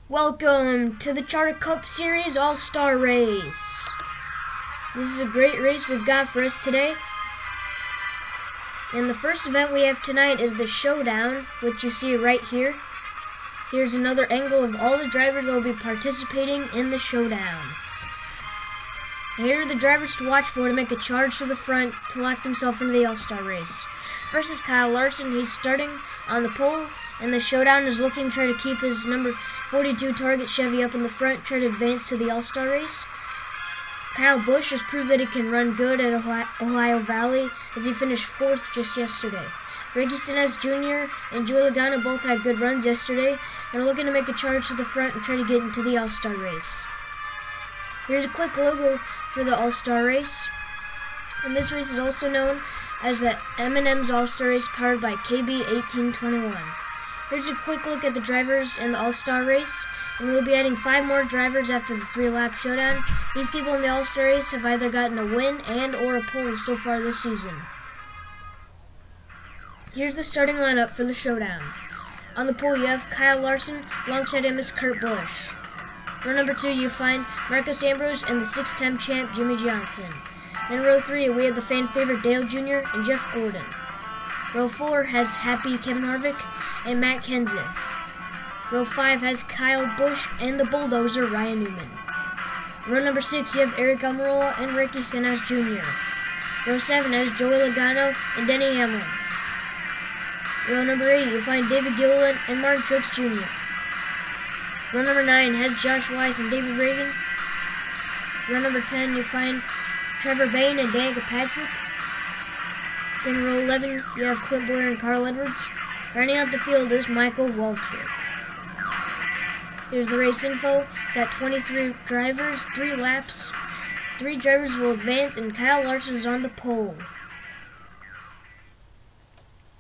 Welcome to the Charter Cup Series All-Star Race. This is a great race we've got for us today. And the first event we have tonight is the showdown, which you see right here. Here's another angle of all the drivers that will be participating in the showdown. Here are the drivers to watch for to make a charge to the front to lock themselves into the All-Star race. First is Kyle Larson. He's starting on the pole, and the showdown is looking to try to keep his number 42 Target Chevy up in the front, try to advance to the All-Star race. Kyle Busch has proved that he can run good at Ohio Valley, as he finished 4th just yesterday. Ricky Stenhouse Jr. and Joey Logano both had good runs yesterday, and are looking to make a charge to the front and try to get into the All-Star race. Here's a quick logo for the All-Star race. And this race is also known as the M&M's All-Star race, powered by KB 1821. Here's a quick look at the drivers in the All-Star race, and we'll be adding 5 more drivers after the 3-lap showdown. These people in the All-Star race have either gotten a win and or a pole so far this season. Here's the starting lineup for the showdown. On the pole you have Kyle Larson, alongside him is Kurt Busch. Row number 2 you find Marcos Ambrose and the 6-time champ Jimmie Johnson. In row 3 we have the fan favorite Dale Jr. and Jeff Gordon. Row 4 has Happy Kevin Harvick and Matt Kenseth. Row 5 has Kyle Busch and the bulldozer Ryan Newman. Row number 6 you have Eric Almirola and Ricky Stenhouse Jr. Row 7 has Joey Logano and Denny Hamlin. Row number 8 you find David Gilliland and Martin Truex Jr. Row number 9 has Josh Weiss and David Reagan. Row number 10 you find Trevor Bayne and Danica Patrick. Then row 11 you have Clint Bowyer and Carl Edwards. Running out the field is Michael Waltrip. Here's the race info. Got 23 drivers, 3 laps. 3 drivers will advance, and Kyle Larson is on the pole.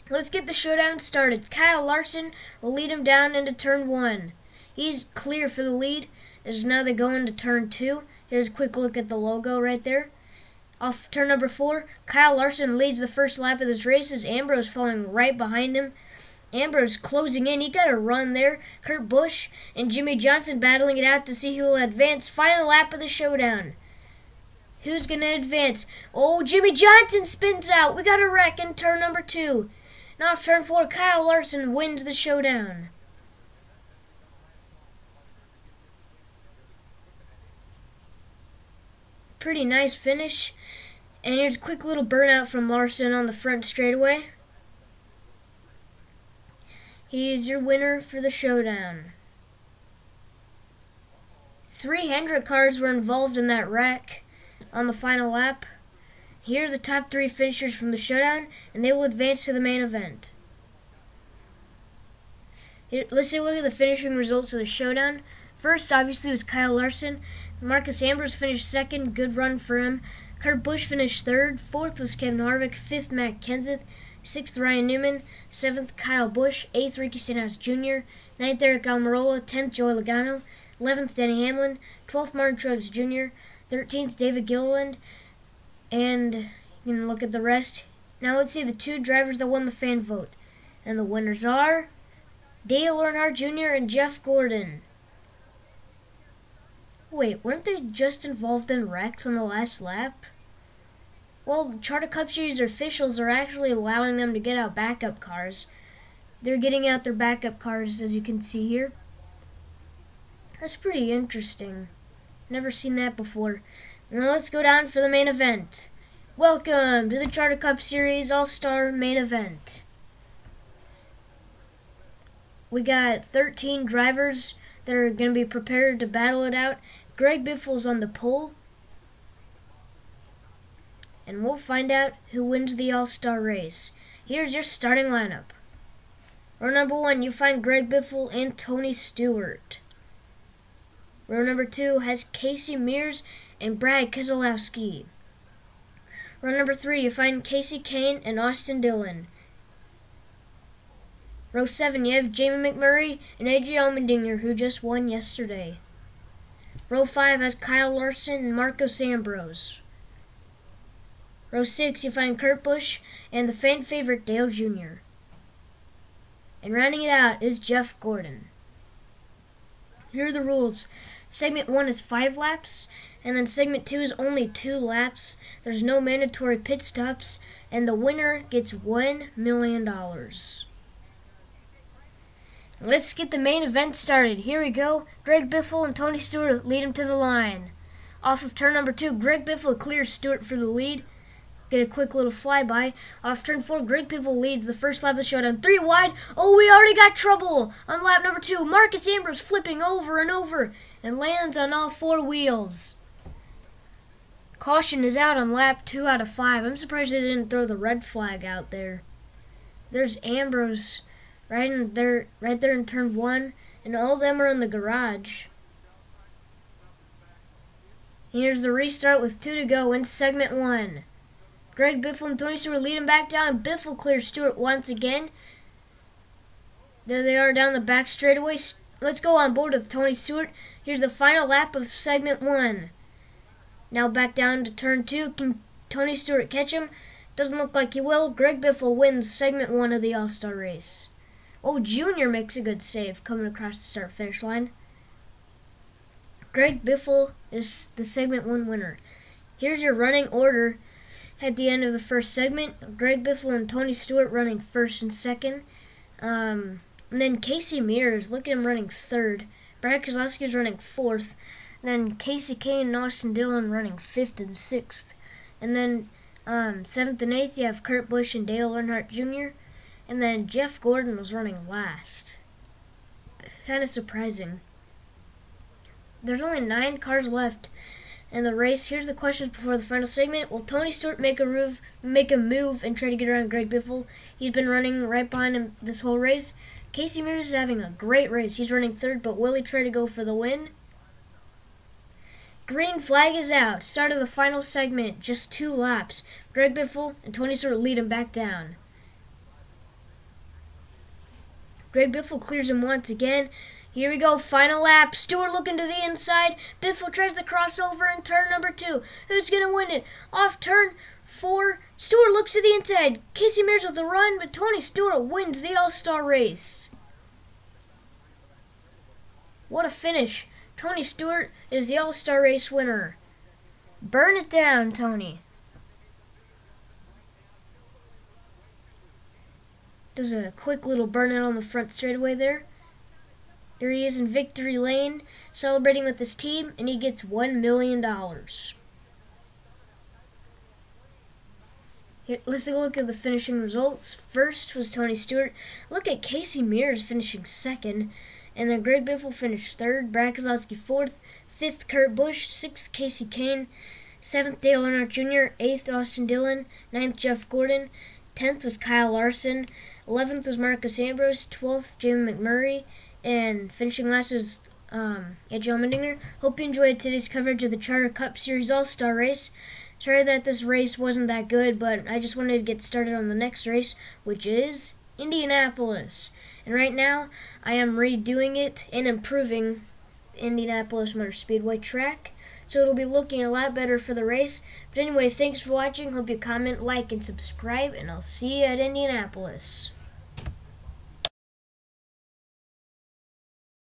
Let's get the showdown started. Kyle Larson will lead him down into turn 1. He's clear for the lead, as now they go into turn 2. Here's a quick look at the logo right there. Off turn number 4, Kyle Larson leads the first lap of this race, as Ambrose following right behind him. Ambrose closing in. He got a run there. Kurt Busch and Jimmie Johnson battling it out to see who will advance. Final lap of the showdown. Who's going to advance? Oh, Jimmie Johnson spins out. We got a wreck in turn number 2. And off turn 4, Kyle Larson wins the showdown. Pretty nice finish. And here's a quick little burnout from Larson on the front straightaway. He is your winner for the showdown. 3 Hendrick cars were involved in that wreck on the final lap. Here are the top 3 finishers from the showdown, and they will advance to the main event. Here, let's take a look at the finishing results of the showdown. First, obviously, was Kyle Larson. Marcos Ambrose finished 2nd, good run for him. Kurt Busch finished 3rd. 4th was Kevin Harvick. 5th, Matt Kenseth. 6th, Ryan Newman. 7th, Kyle Busch. 8th, Ricky Stenhouse Jr. 9th, Eric Almirola. 10th, Joey Logano. 11th, Denny Hamlin. 12th, Martin Truex Jr. 13th, David Gilliland. And you can look at the rest. Now let's see the 2 drivers that won the fan vote. And the winners are Dale Earnhardt Jr. and Jeff Gordon. Wait, weren't they just involved in wrecks on the last lap? Well, the Charter Cup Series officials are actually allowing them to get out backup cars. They're getting out their backup cars, as you can see here. That's pretty interesting. Never seen that before. Now let's go down for the main event. Welcome to the Charter Cup Series All-Star main event. We got 13 drivers that are going to be prepared to battle it out. Greg Biffle's on the pole. And we'll find out who wins the All-Star race. Here's your starting lineup. Row number 1, you find Greg Biffle and Tony Stewart. Row number 2 has Casey Mears and Brad Keselowski. Row number 3, you find Casey Kane and Austin Dillon. Row 7, you have Jamie McMurray and AJ Allmendinger, who just won yesterday. Row 5 has Kyle Larson and Marcos Ambrose. Row 6, you find Kurt Busch and the fan favorite Dale Jr. And rounding it out is Jeff Gordon. Here are the rules. Segment 1 is 5 laps, and then segment 2 is only 2 laps. There's no mandatory pit stops, and the winner gets $1 million. Let's get the main event started. Here we go. Greg Biffle and Tony Stewart lead him to the line. Off of turn number 2, Greg Biffle clears Stewart for the lead. Get a quick little flyby. Off turn 4, Greg Biffle leads the first lap of the showdown. 3 wide. Oh, we already got trouble on lap number 2. Marcus Ambrose flipping over and over and lands on all 4 wheels. Caution is out on lap 2 out of 5. I'm surprised they didn't throw the red flag out there. There's Ambrose right there in turn 1, and all of them are in the garage. Here's the restart with 2 to go in segment 1. Greg Biffle and Tony Stewart lead him back down. Biffle clears Stewart once again. There they are down the back straightaway. Let's go on board with Tony Stewart. Here's the final lap of segment 1. Now back down to turn 2. Can Tony Stewart catch him? Doesn't look like he will. Greg Biffle wins segment 1 of the All-Star race. Oh, Junior makes a good save coming across the start-finish line. Greg Biffle is the segment 1 winner. Here's your running order. At the end of the first segment, Greg Biffle and Tony Stewart running first and second. And then Casey Mears, look at him running third. Brad Keselowski is running fourth. And then Casey Kane and Austin Dillon running fifth and sixth. And then 7th and 8th, you have Kurt Busch and Dale Earnhardt Jr. And then Jeff Gordon was running last. Kind of surprising. There's only 9 cars left in the race. Here's the questions before the final segment. Will Tony Stewart make a move and try to get around Greg Biffle? He's been running right behind him this whole race. Casey Mears is having a great race. He's running third, but will he try to go for the win? Green flag is out. Start of the final segment. Just 2 laps. Greg Biffle and Tony Stewart lead him back down. Greg Biffle clears him once again. Here we go, final lap. Stewart looking to the inside. Biffle tries the crossover in turn number 2. Who's going to win it? Off turn 4, Stewart looks to the inside. Casey Mears with a run, but Tony Stewart wins the All-Star race. What a finish. Tony Stewart is the All-Star race winner. Burn it down, Tony. Does a quick little burnout on the front straightaway there. Here he is in victory lane, celebrating with his team, and he gets $1 million. Here, let's take a look at the finishing results. First was Tony Stewart. Look at Casey Mears finishing second, and then Greg Biffle finished third, Brad Keselowski fourth, 5th Kurt Busch, 6th Casey Kane, 7th Dale Earnhardt Jr., 8th Austin Dillon, 9th Jeff Gordon, 10th was Kyle Larson, 11th was Marcus Ambrose, 12th Jamie McMurray, and finishing last was John Mendinger. Hope you enjoyed today's coverage of the Charter Cup Series All-Star race. Sorry that this race wasn't that good, but I just wanted to get started on the next race, which is Indianapolis. And right now, I am redoing it and improving the Indianapolis Motor Speedway track, so it'll be looking a lot better for the race. But anyway, thanks for watching. Hope you comment, like, and subscribe, and I'll see you at Indianapolis.